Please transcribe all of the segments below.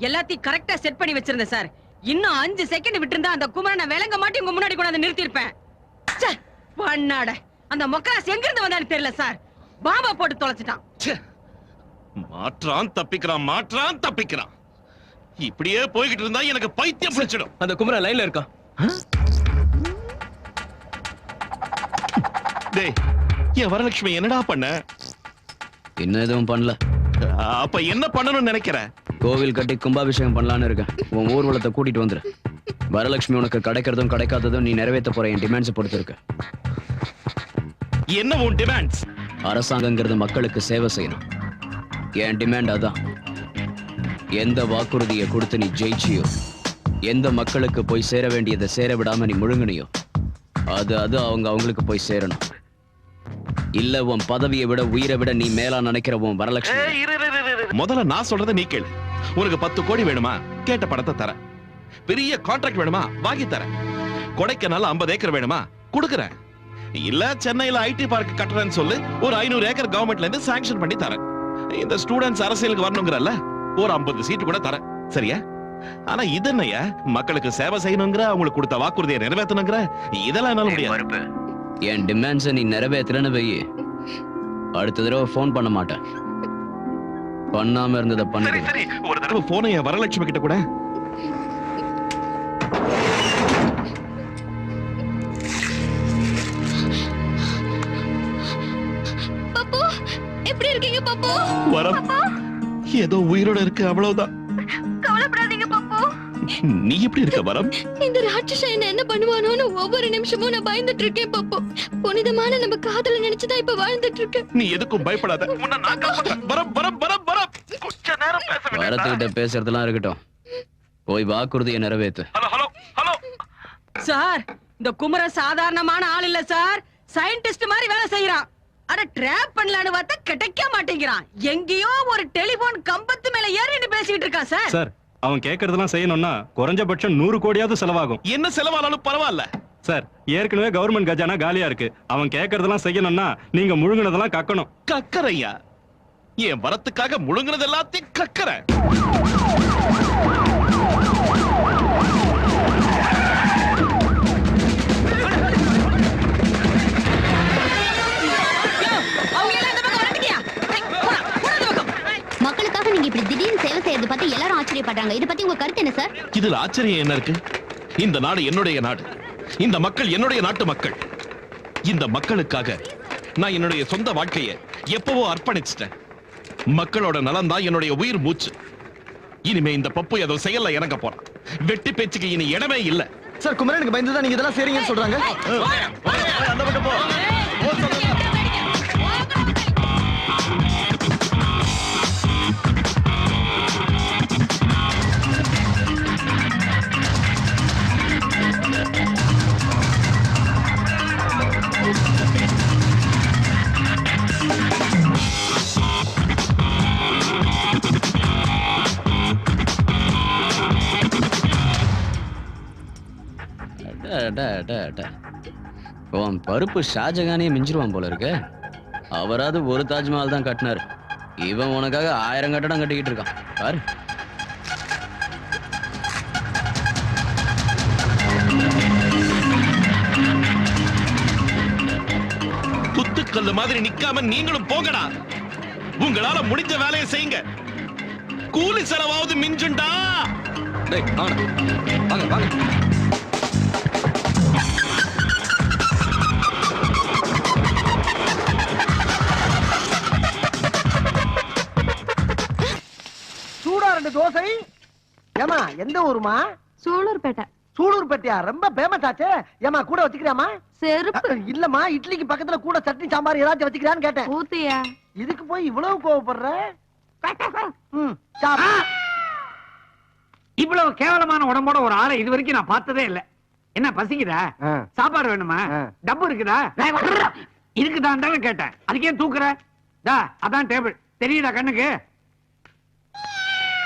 எல்லாத்தையும் கரெக்டா செட் பண்ணி வச்சிருந்தேன் சார். இன்னும் 5 செகண்ட் விட்டுருந்தா அந்த குமரனை விலங்க மாட்டி உங்க முன்னாடி கொண்டாந்து நிறுத்திருப்பேன். பண்ணாட அந்த மொக்கராஸ் எங்க இருந்து வந்தான்னு தெரியல சார். பாபா போட்டு தொலைச்சிட்டான். மாற்றான் தப்பிக்கிறான். இப்படியே போய்கிட்டு இருந்தா எனக்கு பைத்தியம் பிடிச்சிடும். அந்த குமரன் லைன்ல இருக்கான். டேய், என் வரலட்சுமி என்னடா பண்ண? இன்னும் எதுவும் பண்ணல. அப்ப என்ன பண்ணணும்னு நினைக்கிற? கோவில் கட்டி கும்பாபிஷேகம் பண்ணலான்னு இருக்கேன். உன் ஊர்வலத்தை கூட்டிட்டு வந்துரு. வரலட்சுமி உனக்கு கிடைக்கிறதும் கிடைக்காததும் நீ நிறைவேற்ற போற என் டிமாண்ட்ஸ் பொறுத்து இருக்கு. என்ன உன் டிமாண்ட்ஸ்? அரசாங்கங்கிறது மக்களுக்கு சேவை செய்யணும். என் டிமாண்ட் அதான். எந்த வாக்குறுதியை கொடுத்து நீ ஜெயிச்சியோ, எந்த மக்களுக்கு போய் சேர வேண்டியதை சேர விடாம நீ முழுங்கினியோ, அது அவங்களுக்கு போய் சேரணும். இல்ல உன் பதவியை விட உயிரை விட நீ மேலா நினைக்கிற உன் வரலட்சுமி. முதல்ல நான் சொல்றதை நீ கேளு. உனக்கு 10 கோடி வேணுமா? கேட்ட பணத்தை தரேன். பெரிய கான்ட்ராக்ட் வேணுமா? வாங்கி தரேன். கொடைக்கானல் 50 ஏக்கர் வேணுமா? கொடுக்கறேன். இல்ல சென்னையில ஐடி பார்க் கட்டுறேன்னு சொல்லு, ஒரு 500 ஏக்கர் கவர்மெண்ட்ல இருந்து சாங்ஷன் பண்ணி தரேன். இந்த ஸ்டூடெண்ட்ஸ் அரசியலுக்கு வரணுங்கிறல்ல, ஒரு 50 சீட்டு கூட தரேன். சரியா? ஆனா இது என்னையா, மக்களுக்கு சேவை செய்யணுங்கிற, அவங்களுக்கு கொடுத்த வாக்குறுதியை நிறைவேற்றணுங்கிற, இதெல்லாம் என்னால முடியாது. என் டிமாண்ட்ஸை நீ நிறைவேற்றலன்னு வை, அடுத்த தடவை போன் பண்ண மாட்டேன். பண்ணாம இருந்ததை பண்ணு. ஒரு தடவை போன என் வரலட்சுமி கிட்ட கூட. பப்பு, எப்படி இருக்கீங்க பப்பு? வரம் ஏதோ உயிரோட இருக்கு, அவ்வளவுதான். கவலைப்படாதீங்க பப்பு. நீ எப்படி இருக்க வரம்? இந்த ராட்சசன் என்ன பண்ணுவானோன்னு ஒவ்வொரு நிமிஷமும் நான் பயந்துட்டு இருக்கேன் பப்பு. புனிதமான நம்ம காதல நினைச்சுதான் இப்ப வாழ்ந்துட்டு இருக்கேன். நீ எதுக்கும் பயப்படாத. வரம் வரம் வரம் வரம். கொஞ்ச நேரம் பேச வேண்டாம். வரத்துக்கிட்ட பேசுறதெல்லாம் இருக்கட்டும், போய் வாக்குறுதியை நிறைவேத்து. ஹலோ ஹலோ ஹலோ சார், இந்த குமரன் சாதாரணமான ஆள் இல்ல சார். சயின்டிஸ்ட் மாதிரி வேலை செய்யறான். அட ட்ராப் பண்ணலான்னு பார்த்தா கிடைக்க மாட்டேங்கிறான். எங்கேயோ ஒரு டெலிபோன் கம்பத்து மேல ஏறி பேசிட்டு இருக்கான் சார். சார், அவன் கேட்கறதெல்லாம் செய்யணும்னா குறைஞ்சபட்சம் 100 கோடியாவது செலவாகும். என்ன செலவானாலும் பரவாயில்ல சார். ஏற்கனவே கவர்மெண்ட் கஜானா காலியா இருக்கு. அவன் கேட்கறதெல்லாம் செய்யணும்னா நீங்க முழுங்கினதெல்லாம் கக்கணும். கக்கறையா? என் வரத்துக்காக முழுங்கினது எல்லாத்தையும் கக்கற. மக்களுக்காக நீங்க இப்படி திடீர்னு சேவை செய்யறது பத்தி எல்லாரும் ஆச்சரியப்படுறாங்க. இத பத்தி உங்க கருத்து என்ன சார்? இதுல ஆச்சரியம் என்ன இருக்கு? இந்த நாடு என்னுடைய நாடு. இந்த மக்கள் என்னுடைய நாட்டு மக்கள். இந்த மக்களுக்காக நான் என்னுடைய சொந்த வாழ்க்கையை எப்பவோ அர்ப்பணிச்சிட்டேன். மக்களோட நலன் தான் என்னுடைய உயிர் மூச்சு. இனிமே இந்த பப்பு ஏதோ செயல்ல இறங்க போறான். வெட்டி பேச்சுக்கு இனி இடமே இல்ல. சார், குமரனுக்கு பயந்துதான் நீங்க இதெல்லாம் செய்றீங்கன்னு சொல்றாங்க. அந்த பக்கம் போ. உன் பருப்பு ஷாஜகானே மிஞ்சிருவான் போல இருக்கு. அவராது ஒரு தாஜ்மஹால் தான் கட்டினாரு. இவன் உனக்காக 1000 கட்டடம் கட்டிக்கிட்டு இருக்கான் பாரு. குத்துக்கல்லு மாதிரி நிக்காம நீங்களும் போங்கடா. உங்களால முடிஞ்ச வேலையை செய்யுங்க. கூலி செலவாவது மிஞ்சுண்டா. வாங்க வாங்க. சூடா 2 தோசை. ஏமா எந்த ஊருமா? சூலூர்பேட்டை. சூலூர்பேட்டையா? ரொம்ப ஃபேமஸ் ஆச்சே. ஏமா கூட வச்சுக்கிறியாமா? செருப்பு இல்லம்மா, இட்லிக்கு பக்கத்துல கூட சட்னி சாம்பார் ஏதாச்சும் வச்சுக்கிறான்னு கேட்டேன். ஊத்தியா? இதுக்கு போய் இவ்வளவு கோவப்படுற? இவ்வளவு கேவலமான உடம்போட ஒரு ஆளை இது வரைக்கும் நான் பார்த்ததே இல்ல. என்ன பசிக்குதா? சாப்பாடு வேணுமா? டப்பு இருக்குதா? இருக்குதான் கேட்டேன். அதுக்கே தூக்குற? அதான் டேபிள் தெரியுதா கண்ணுக்கு?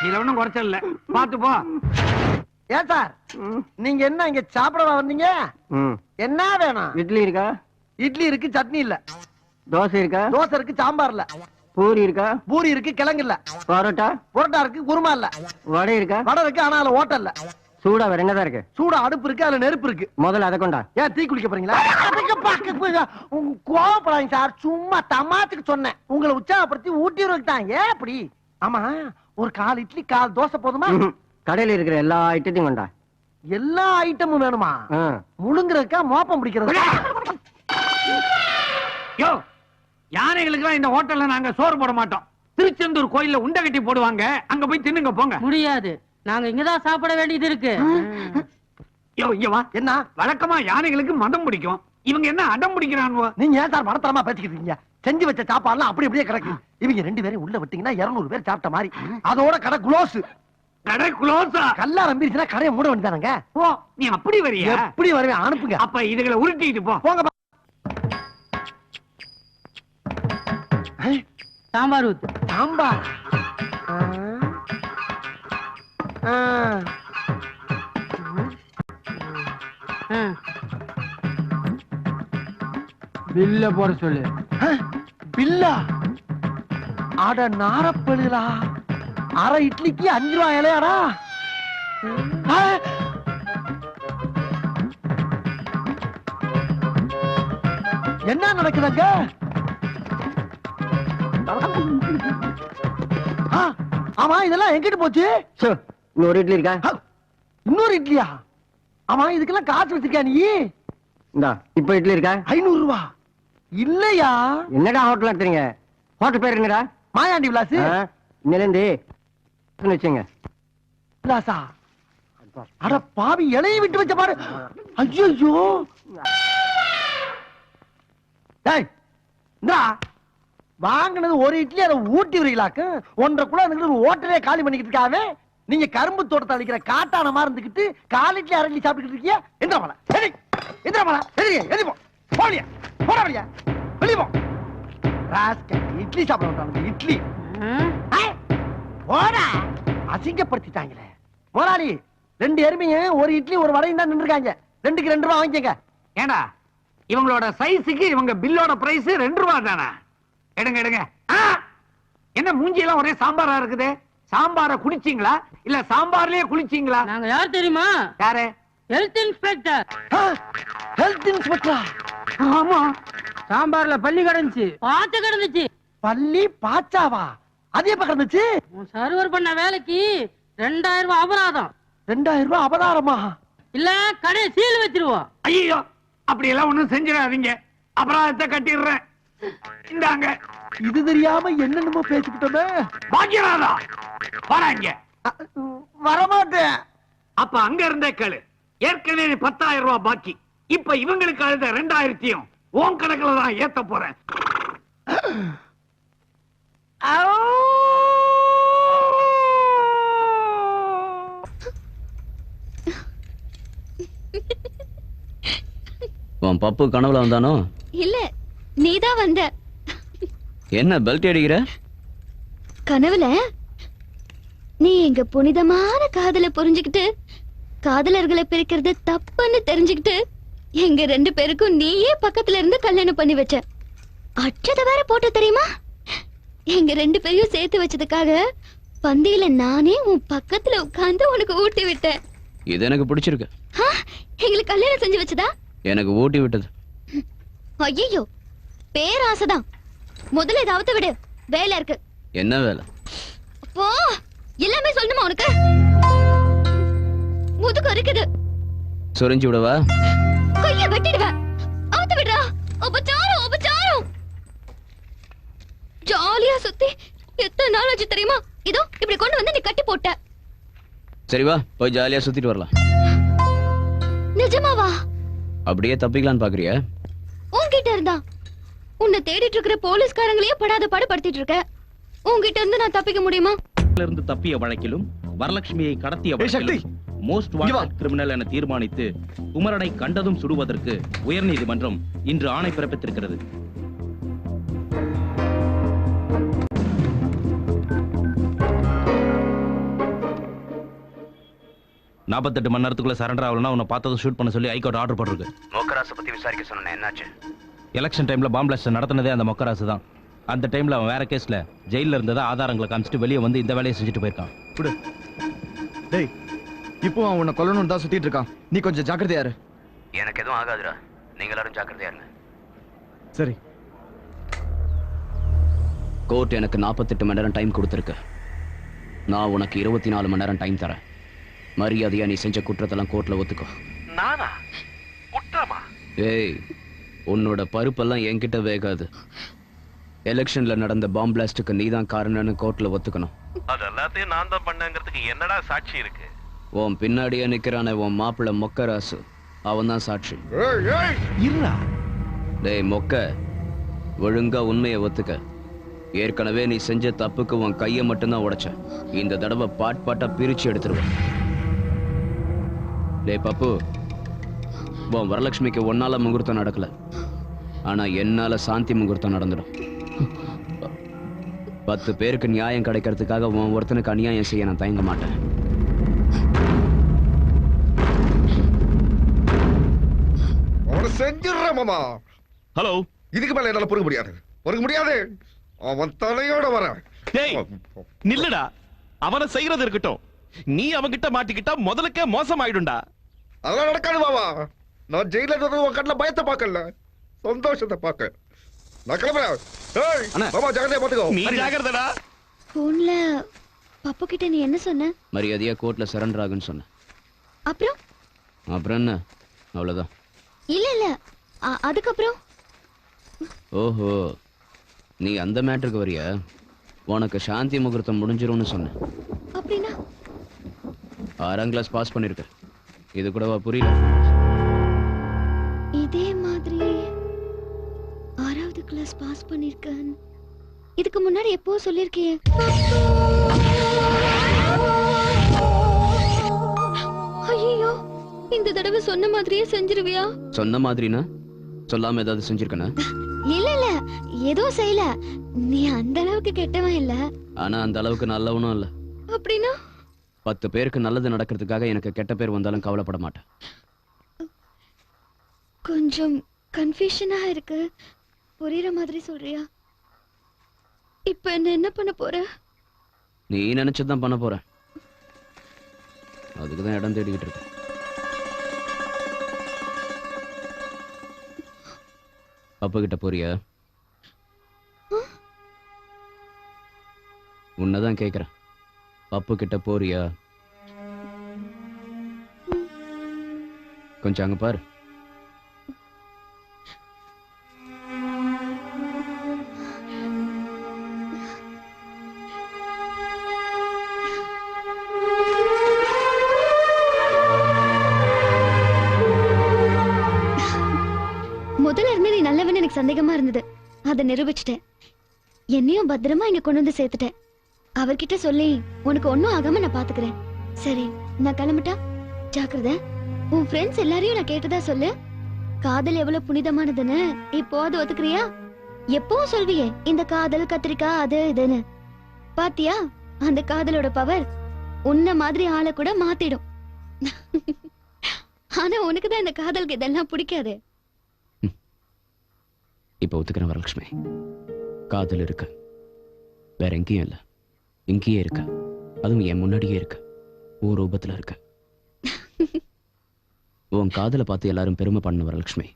இதுல ஒண்ணும் குறைச்சல் இல்ல, பாத்து போ. ஏன் சார், நீங்க என்ன இங்க சாப்பிடவா வந்தீங்க? என்ன வேணும்? இட்லி இருக்கா? இட்லி இருக்கு, சட்னி இல்ல. தோசை இருக்கா? தோசை இருக்கு, சாம்பார் இல்ல. பூரி இருக்கா? பூரி இருக்கு, கிழங்கு இல்ல. பரோட்டா? பரோட்டா இருக்கு, குருமா இல்ல. வடை இருக்கா? வடை இருக்கு, ஆனா அதுல ஓட்டை இல்ல. சூடா வேற என்னதான் இருக்கு? சூடா அடுப்பு இருக்கு, அதுல நெருப்பு இருக்கு. முதல்ல அதை கொண்டா. ஏன் தீ குளிக்க போறீங்களா? கோவப்படாதீங்க சார், சும்மா தமாத்துக்கு சொன்னேன். உங்களை உற்சாகப்படுத்தி ஊட்டி தான். ஏன் அப்படி? ஆமா, ஒரு 4 இட்லி 4 தோசை போதுமா? கடையில இருக்கிற எல்லா ஐட்டத்தையும் கொண்டா. எல்லா ஐட்டமும் வேணுமா? முழுங்குறதுக்கா மோப்பம் பிடிக்கிறது? யோ, யானைகளுக்கு இந்த ஹோட்டல்ல நாங்க சோறு போட மாட்டோம். திருச்செந்தூர் கோயில்ல உண்டை கட்டி போடுவாங்க, அங்க போய் தின்னுங்க போங்க. முடியாது, நாங்க இங்கதான் சாப்பிட வேண்டியது இருக்கு. யோ, இங்க வா. என்ன வழக்கமா யானைகளுக்கு மதம் பிடிக்கும், இவங்க என்ன அடம் பிடிக்கிறானுவோ? நீங்க ஏன் சார் மடத்தரமா பேசிக்கிட்டு இருக்கீங்க? செஞ்சு வச்ச சாப்பாடுலாம் அப்படி அப்படியே கிடக்கு. இவங்க 2 பேரும் உள்ள விட்டீங்கன்னா 200 பேர் சாப்பிட்ட மாதிரி. அதோட கடை குளோஸ். கடை குளோஸா? கல்லா நம்பிருச்சுன்னா கடையை மூட வேண்டியதானங்க. ஓ, நீ அப்படி வரியா? எப்படி வருவேன்? அனுப்புங்க. அப்ப இதுகளை உருட்டிட்டு போ. போங்க. சாம்பார் ஊத்து. சாம்பார்? பில்ல போட சொல்லு. பில்லா? அட நாரப்பழுதா, அரை இட்லிக்கு 5 ரூபாய் இலையாடா? என்ன நடக்குதுங்க? ஆமா, இதெல்லாம் எங்கிட்டு போச்சு? இன்னொரு இட்லி இருக்கா? இன்னொரு இட்லியா? ஆமா, இதுக்கெல்லாம் காசு வச்சிருக்கியா நீ? இப்ப இட்லி இருக்கா? 500 ரூபாய் இல்லையா? என்னடா ஹோட்டல் நடத்துறீங்க? ஹோட்டல் பேர் என்னடா? மாயாண்டி விலாஸ். இன்னிலிருந்து வச்சுங்க. விலாசா? அட பாவி, இலையை விட்டு வச்ச பாரு. ஐயோ, டேய், இந்தா வாங்கினது ஒரு இட்லி, அதை ஊட்டி வரீங்களாக்கு. 1.5 கிலோ ஒரு ஹோட்டலே காலி பண்ணிக்கிட்டு இருக்காவே. நீங்க கரும்பு தோட்டத்தை அழிக்கிற காட்டான மாதிரி இருந்துகிட்டு 4 இட்லி 1/2 இட்லி சாப்பிட்டுக்கிட்டு இருக்கியா? எந்திரமலா, எந்திரமலா, எதி போ, போலியா, போட வழியா, வெளிய போ. ராஸ்கல், இட்லி சாப்பிட வந்தாங்க. இட்லி போடா, அசிங்கப்படுத்திட்டாங்களே. போராளி, 2 எருமையும் ஒரு இட்லி ஒரு வடையும் தான் நின்றுருக்காங்க. 2க்கு 2 ரூபாய் வாங்கிக்கங்க. ஏண்டா, இவங்களோட சைஸுக்கு இவங்க பில்லோட பிரைஸ் 2 ரூபாய் தானே? எடுங்க எடுங்க. என்ன மூஞ்சியெல்லாம் ஒரே சாம்பாரா இருக்குது? சாம்பார குடிச்சீங்களா இல்ல சாம்பார்லயே குளிச்சீங்களா? நாங்க யார் தெரியுமா? யாரு? Health inspector. ஹெல்த் இன்ஸ்பெக்டரா? ஆமா. சாம்பார்ல பள்ளி கிடந்துச்சு, பாத்து கிடந்துச்சு. பள்ளி பாச்சாவா? அது எப்ப கிடந்துச்சு? சர்வர் பண்ண வேலைக்கு 2000 ரூபாய் அபராதம். 2000 ரூபாய் அபராதமா? இல்ல கடை சீல் வச்சிருவோம். ஐயோ, அப்படி எல்லாம் ஒண்ணும் செஞ்சிடாதீங்க, அபராதத்தை கட்டிடுறேன். இந்தாங்க. இது தெரியாம என்னென்னமோ பேசிக்கிட்டோமே. பாக்கியராதா, வராங்க. வரமாட்டேன். அப்ப அங்க இருந்தே கேளு. ஏற்கனவே 10,000 ரூபாய் பாக்கி. இப்ப இவங்களுக்கு அழுத 2000 உன் கணக்குல தான் ஏத்த போறேன். உன் பப்பு கனவுல வந்தானோ? இல்ல, நீதான் வந்த. என்ன பெல்ட் அடிக்கிற? கனவுல நீ எங்க புனிதமான காதலை புரிஞ்சுக்கிட்டு காதலர்களை பிரிக்கிறது தப்புன்னு தெரிஞ்சுக்கிட்டு எங்க 2 பேருக்கும் நீயே பக்கத்துல இருந்து கல்யாணம் பண்ணி வச்ச. அச்சத வேற போட்ட தெரியுமா? எங்க 2 பேரையும் சேர்த்து வச்சதுக்காக பந்தியில நானே உன் பக்கத்துல உட்கார்ந்து உனக்கு ஊட்டி விட்டேன். இது எனக்கு பிடிச்சிருக்கு. எங்களுக்கு கல்யாணம் செஞ்சு வச்சதா? எனக்கு ஊட்டி விட்டது. ஐயோ, பேராசைதான். முதல்ல ஏதாவது விடு, வேலை இருக்கு. என்ன வேலை? அப்போ எல்லாமே சொல்லணுமா உனக்கு? முதுகு இருக்குது. சொரிஞ்சு விடவா? கைய வெட்டிடுவேன். அவுத்து விடுறா. உபச்சாரம், உபச்சாரம். ஜாலியா சுத்தி எத்தனை நாள் ஆச்சு தெரியுமா? இதோ இப்படி கொண்டு வந்து நீ கட்டி போட்ட. சரி வா, போய் ஜாலியா சுத்திட்டு வரலாம். நிஜமாவா? அப்படியே தப்பிக்கலான்னு பாக்குறியா? உன்கிட்ட இருந்தா உன்னை தேடிட்டு இருக்கிற போலீஸ்காரங்களையே படாத பாடு படுத்திட்டு இருக்க. உன்கிட்ட இருந்து நான் தப்பிக்க முடியுமா? இருந்து தப்பிய வழக்கிலும் வரலட்சுமியை கடத்திய வழக்கிலும் மோஸ்ட் வாண்டட் கிரிமினல் என தீர்மானித்து குமரனை கண்டதும் சுடுவதற்கு உயர்நீதிமன்றம் இன்று ஆணை பிறப்பித்திருக்கிறது. நாற்பத்தெட்டு மணி நேரத்துக்குள்ள சரண்டர் ஆகலன்னா உன்னை பார்த்ததும் ஷூட் பண்ண சொல்லி ஹைகோர்ட் ஆர்டர் போட்டிருக்கு. மோக்கராசை பத்தி விசாரிக்க சொன்னேன், என்னாச்சு? எலெக்ஷன் டைம்ல பாம் பிளாஸ்ட் நடத்தினதே அந்த மொக்கராசு தான். அந்த டைம்ல அவன் வேற கேஸ்ல ஜெயில இருந்ததா ஆதாரங்களை காமிச்சிட்டு வெளியே வந்து இந்த வேலையை செஞ்சுட்டு போயிருக்கான். குடு. டேய், இப்போ அவன் உன்னை கொல்லணும்னு தான் சுத்திட்டு இருக்கான். நீ கொஞ்சம் ஜாக்கிரதையா இரு. எனக்கு எதுவும் ஆகாதுடா, நீங்க எல்லாரும் ஜாக்கிரதையா இருங்க. சரி. கோர்ட் எனக்கு 48 மணி நேரம் டைம் கொடுத்துருக்கு. நான் உனக்கு 24 மணி நேரம் டைம் தரேன். மரியாதையா நீ செஞ்ச குற்றத்தெல்லாம் கோர்ட்ல ஒத்துக்கோ. நானா குற்றமா? ஏய், உன்னோட பருப்பெல்லாம் என்கிட்ட வேகாது. எலெக்ஷன்ல நடந்த பாம் பிளாஸ்டுக்கு நீதான் காரணம்னு கோர்ட்ல ஒத்துக்கணும். அது எல்லாத்தையும் நான் தான் பண்ணங்கிறதுக்கு என்னடா சாட்சி இருக்கு? உன் பின்னாடியே நிக்கிறானே உன் மாப்பிள்ள மொக்கராசு, அவன் தான் சாட்சி. இருடா. டேய் மொக்க, ஒழுங்கா உண்மையை ஒத்துக்க. ஏற்கனவே நீ செஞ்ச தப்புக்கு உன் கையை மட்டும்தான் உடைச்ச. இந்த தடவை பாட்டா பிரிச்சு எடுத்துருவேன். டேய் பப்பு, உன் வரலட்சுமிக்கு ஒன்னால முகூர்த்தம் நடக்கல, ஆனா என்னால சாந்தி முகூர்த்தம் நடந்துடும். 10 பேருக்கு நியாயம் கிடைக்கிறதுக்காக உன் ஒருத்தனுக்கு அநியாயம் செய்ய நான் தயங்க மாட்டேன். செஞ்சிடறேன் மாமா. ஹலோ, இதுக்கு மேல என்னால பொறுக்க முடியாது. அவன் தலையோட வர. டேய் நில்லுடா. அவனை செய்யறது இருக்கட்டும், நீ அவன்கிட்ட மாட்டிக்கிட்டா முதலுக்கே மோசம் ஆயிடும்டா. அதெல்லாம் நடக்காது மாமா. நான் ஜெயில உன் கண்ணில் பயத்தை பார்க்கல, சந்தோஷத்தை பார்க்க. நான் கிளம்புறேன். ஏய், மாமா ஜாகிரதையா பாத்துக்கோ. நீ ஜாகிரதடா. போன்ல பப்பு கிட்ட நீ என்ன சொன்ன? மரியாதையா கோர்ட்ல சரண்டர் ஆகுன்னு சொன்னேன். அப்புறம் என்ன, அவ்வளவுதான். இல்ல அதுக்கப்புறம் ஓஹோ, நீ அந்த மேட்டருக்கு வரியா? உனக்கு சாந்தி முகூர்த்தம் முடிஞ்சிரும்னு சொன்னேன். அப்படின்னா 6ஆம் கிளாஸ் பாஸ் பண்ணிருக்க. இது கூடவா புரியல? இதே மாதிரி 6வது கிளாஸ் பாஸ் பண்ணிருக்கேன். இதுக்கு முன்னாடி எப்போ சொல்லிருக்கேன்? ஐயோ, இந்த தடவை சொன்ன மாதிரியே செஞ்சிருவியா? சொன்ன மாதிரினா சொல்லாம ஏதாவது செஞ்சிருக்கனா? இல்ல ஏதோ செய்யல. நீ அந்த அளவுக்கு கெட்டவன் இல்ல, ஆனா அந்த அளவுக்கு நல்லவனும் இல்ல. அப்படின்னா 10 பேருக்கு நல்லது நடக்கிறதுக்காக எனக்கு கெட்ட பேர் வந்தாலும் கவலைப்பட மாட்டேன். கொஞ்சம் கன்ஃபியூஷனா இருக்கு. புரியுற மாதிரி சொல்றியா? இப்ப என்ன பண்ண போற? நீ நினைச்சதான் பண்ண போற. அதுக்குதான் இடம் தேடிக்கிட்டு இருக்க. அப்பா கிட்ட போறியா? உன்னதான் கேக்குறேன். பப்பு கிட்ட போறியா? கொஞ்சம் அங்க பாரு. முதல்ல இருந்து நீ நல்லவன்னு எனக்கு சந்தேகமா இருந்தது. அதை நிரூபிச்சிட்டேன். என்னையும் பத்திரமா இங்க கொண்டு வந்து சேர்த்துட்டேன். அவர்கிட்ட சொல்லி உனக்கு ஒண்ணும் ஆகாம நான் பாத்துக்கிறேன். சரி, நான் கிளம்பிட்டா? ஜாக்கிரதை. உன் ஃப்ரெண்ட்ஸ் எல்லாரையும் நான் கேட்டதா சொல்லு. காதல் எவ்வளவு புனிதமானதுன்னு இப்போ அது ஒத்துக்கிறியா? எப்பவும் சொல்வியே இந்த காதல் கத்திரிக்காய் அது இதுன்னு. பாத்தியா, அந்த காதலோட பவர் உன்ன மாதிரி ஆளை கூட மாத்திடும். ஆனா உனக்குதான் இந்த காதலுக்கு இதெல்லாம் பிடிக்காது. இப்ப ஒத்துக்கிறேன் வரலட்சுமி. காதல் இருக்கு, வேற எங்கேயும் இல்ல, இங்கேயே இருக்கு. அதுவும் என் முன்னாடியே இருக்கு, ஒரு ரூபத்துல இருக்கு. உன் காதலை பார்த்து எல்லாரும் பெருமை பண்ண வரலட்சுமி.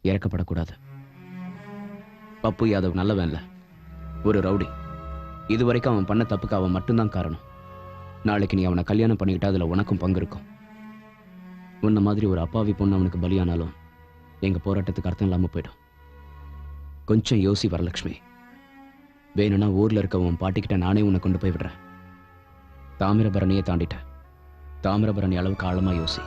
இறக்கப்படக்கூடாது. பப்பு யாதவ் நல்லவன் இல்ல, ஒரு ரவுடி. இதுவரைக்கும் அவன் பண்ண தப்புக்கு அவன் மட்டும்தான் காரணம். நாளைக்கு நீ அவனை கல்யாணம் பண்ணிக்கிட்டா அதுல உனக்கும் பங்கு இருக்கும். உன்ன மாதிரி ஒரு அப்பாவி பொண்ணு அவனுக்கு பலியானாலும் எங்க போராட்டத்துக்கு அர்த்தம் இல்லாம போயிடும். கொஞ்சம் யோசி வரலட்சுமி. வேணும்னா ஊர்ல இருக்க உன் பாட்டிக்கிட்ட நானே உன்னை கொண்டு போய் விடுறேன். தாமிரபரணியை தாண்டிட்ட. தாமிரபரணி அளவுக்கு ஆழமா யோசி.